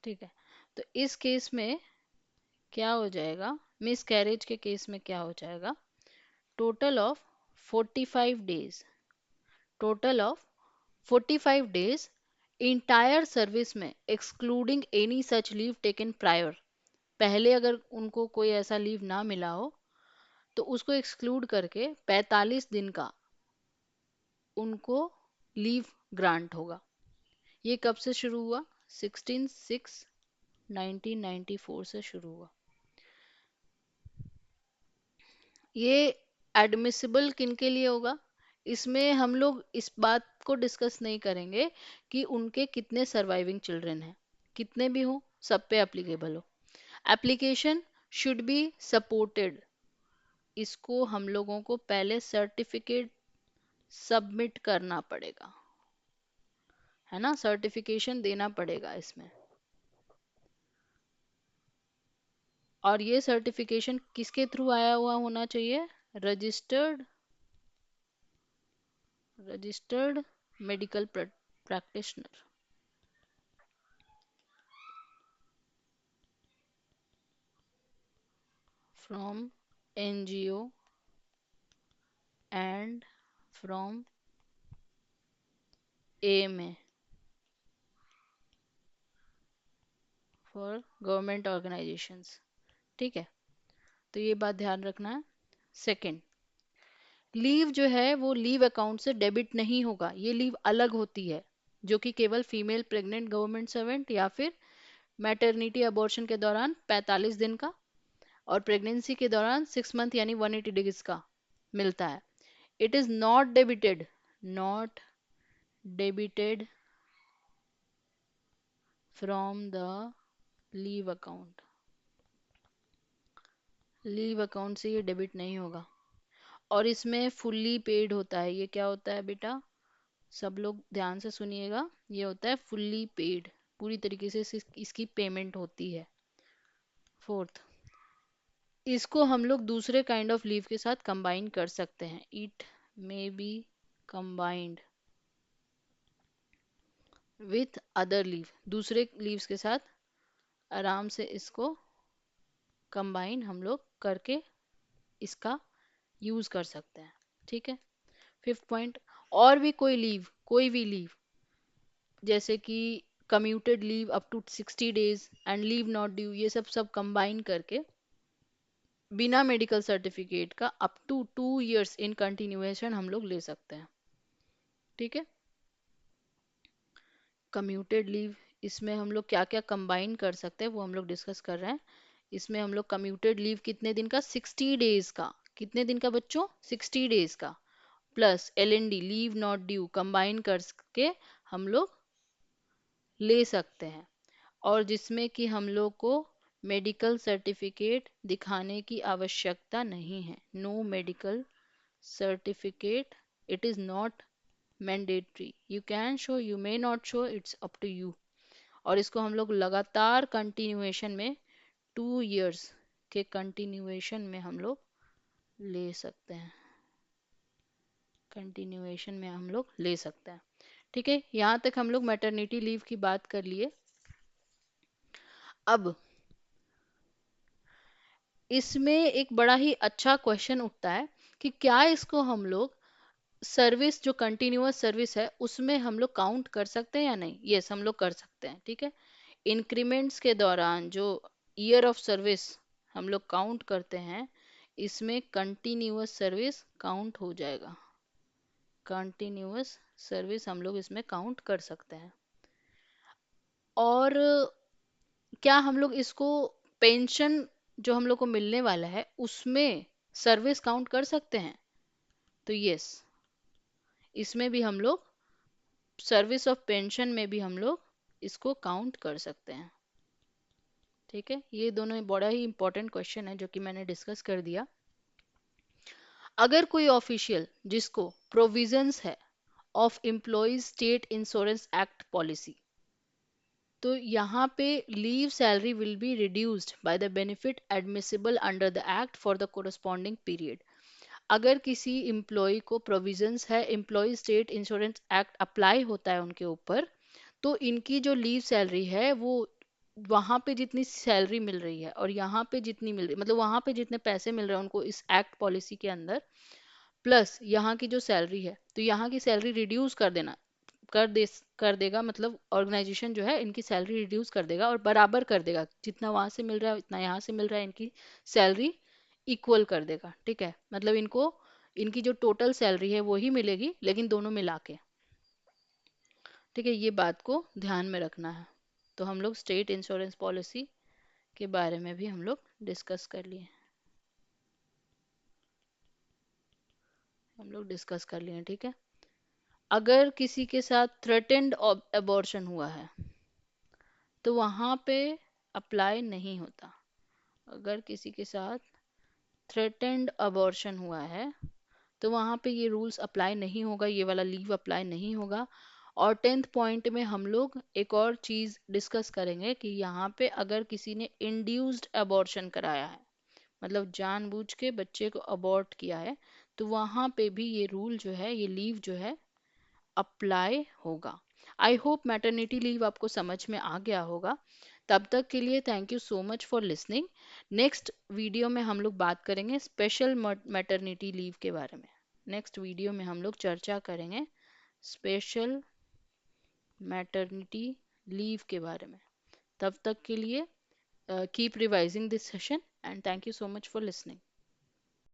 ठीक है। तो इस केस में क्या हो जाएगा, मिस कैरेज के केस में क्या हो जाएगा, total of 45 days, total of 45 days entire service में excluding any such leave taken prior, पहले अगर उनको कोई ऐसा लीव ना मिला हो तो उसको एक्सक्लूड करके 45 दिन का उनको लीव ग्रांट होगा। ये कब से शुरू हुआ, 16/6/1994 से शुरू हुआ। ये एडमिसिबल किन के लिए होगा, इसमें हम लोग इस बात को डिस्कस नहीं करेंगे कि उनके कितने सर्वाइविंग चिल्ड्रन हैं, कितने भी हो सब पे एप्लीकेबल हो। एप्लीकेशन शुड बी सपोर्टेड, इसको हम लोगों को पहले सर्टिफिकेट सबमिट करना पड़ेगा, है ना, सर्टिफिकेशन देना पड़ेगा इसमें। और ये सर्टिफिकेशन किसके थ्रू आया हुआ होना चाहिए, registered registered medical practitioner from NGO and from AMA for government organisations. ठीक है, तो ये बात ध्यान रखना है। सेकंड, लीव जो है वो लीव अकाउंट से डेबिट नहीं होगा, ये लीव अलग होती है, जो कि केवल फीमेल प्रेग्नेंट गवर्नमेंट सर्वेंट या फिर मैटरनिटी अबॉर्शन के दौरान 45 दिन का और प्रेगनेंसी के दौरान 6 मंथ यानी 180 डेज का मिलता है। It is not debited from the leave account, leave account से ये डेबिट नहीं होगा। और इसमें फुल्ली पेड होता है, ये क्या होता है बेटा, सब लोग ध्यान से सुनिएगा, ये होता है फुल्ली पेड, पूरी तरीके से इसकी पेमेंट होती है। फोर्थ, इसको हम लोग दूसरे काइंड ऑफ लीव के साथ कंबाइन कर सकते हैं, it may be combined with other leave, दूसरे लीव्स के साथ आराम से इसको कंबाइन हम लोग करके इसका यूज कर सकते हैं। ठीक है। फिफ्थ पॉइंट, और भी कोई लीव, कोई भी लीव जैसे कि commuted leave up to 60 days and leave not due, ये सब सब कंबाइन करके बिना मेडिकल सर्टिफिकेट का up to 2 years in continuation हम लोग ले सकते हैं। ठीक है। कम्यूटेड लीव, इसमें हम लोग क्या क्या कंबाइन कर सकते हैं वो हम लोग डिस्कस कर रहे हैं। इसमें हम लोग कम्यूटेड लीव कितने दिन का, 60 डेज का, कितने दिन का बच्चों, 60 डेज का, plus LND leave not due combine करके हम लोग ले सकते हैं। और जिसमें कि हम लोग को मेडिकल सर्टिफिकेट दिखाने की आवश्यकता नहीं है, no medical certificate, it is not mandatory, you can show you may not show, it's up to you. और इसको हम लोग लगातार कंटिन्यूएशन में 2 years के कंटिन्यूएशन में हम लोग ले सकते हैं, कंटिन्यूएशन में हम लोग ले सकते हैं। ठीक है, यहाँ तक हम लोग मैटरनिटी लीव की बात कर लिए। अब इसमें एक बड़ा ही अच्छा क्वेश्चन उठता है कि क्या इसको हम लोग सर्विस, जो कंटिन्यूअस सर्विस है उसमें हम लोग काउंट कर सकते हैं या नहीं। यस, हम लोग कर सकते हैं। ठीक है, इंक्रीमेंट्स के दौरान जो ईयर ऑफ सर्विस हम लोग काउंट करते हैं, इसमें कंटिन्यूअस सर्विस काउंट हो जाएगा, कंटिन्यूअस सर्विस हम लोग इसमें काउंट कर सकते हैं। और क्या हम लोग इसको पेंशन जो हम लोग को मिलने वाला है उसमें सर्विस काउंट कर सकते हैं, तो यस, इसमें भी हम लोग सर्विस ऑफ पेंशन में भी हम लोग इसको काउंट कर सकते हैं। ठीक है, ये दोनों बड़ा ही इंपॉर्टेंट क्वेश्चन है जो कि मैंने डिस्कस कर दिया। अगर कोई ऑफिशियल जिसको प्रोविजंस है of employees state insurance act policy, तो यहाँ पे leave salary will be reduced by the benefit admissible under the act for the corresponding period. अगर किसी एम्प्लॉय को प्रोविजंस है, employee state insurance act apply होता है उनके ऊपर, तो इनकी जो लीव सैलरी है वो वहां पे जितनी सैलरी मिल रही है और यहाँ पे जितनी मिल रही, मतलब वहां पे जितने पैसे मिल रहे हैं उनको इस एक्ट पॉलिसी के अंदर, प्लस यहाँ की जो सैलरी है, तो यहाँ की सैलरी रिड्यूस कर देना, कर देगा, मतलब ऑर्गेनाइजेशन जो है इनकी सैलरी रिड्यूस कर देगा और बराबर कर देगा, जितना वहां से मिल रहा है उतना यहाँ से मिल रहा है, इनकी सैलरी इक्वल कर देगा, ठीक है, मतलब इनको इनकी जो टोटल सैलरी है वो ही मिलेगी, लेकिन दोनों मिला के, ठीक है, ये बात को ध्यान में रखना है। तो हम लोग स्टेट इंश्योरेंस पॉलिसी के बारे में भी हम लोग डिस्कस कर लिए, हम लोग डिस्कस कर लिए, ठीक है। अगर किसी के साथ थ्रेटेंड अबॉर्शन हुआ है तो वहां पे अप्लाई नहीं होता। अगर किसी के साथ थ्रेटेंड अबॉर्शन हुआ है तो वहां पे ये रूल्स अप्लाई नहीं होगा, ये वाला लीव अप्लाई नहीं होगा। और 10th पॉइंट में हम लोग एक और चीज डिस्कस करेंगे कि यहाँ पे अगर किसी ने इंड्यूस्ड अबॉर्शन कराया है, मतलब जानबूझ के बच्चे को अबॉर्ट किया है, तो वहां पे भी ये रूल जो है, ये लीव जो है अप्लाई होगा। आई होप मैटरनिटी लीव आपको समझ में आ गया होगा। तब तक के लिए thank you so much for listening. Next video में हम लोग बात करेंगे स्पेशल मैटरनिटी लीव के बारे में। नेक्स्ट वीडियो में हम लोग चर्चा करेंगे स्पेशल मैटरनिटी लीव के बारे में। तब तक के लिए keep revising this session and thank you so much for listening.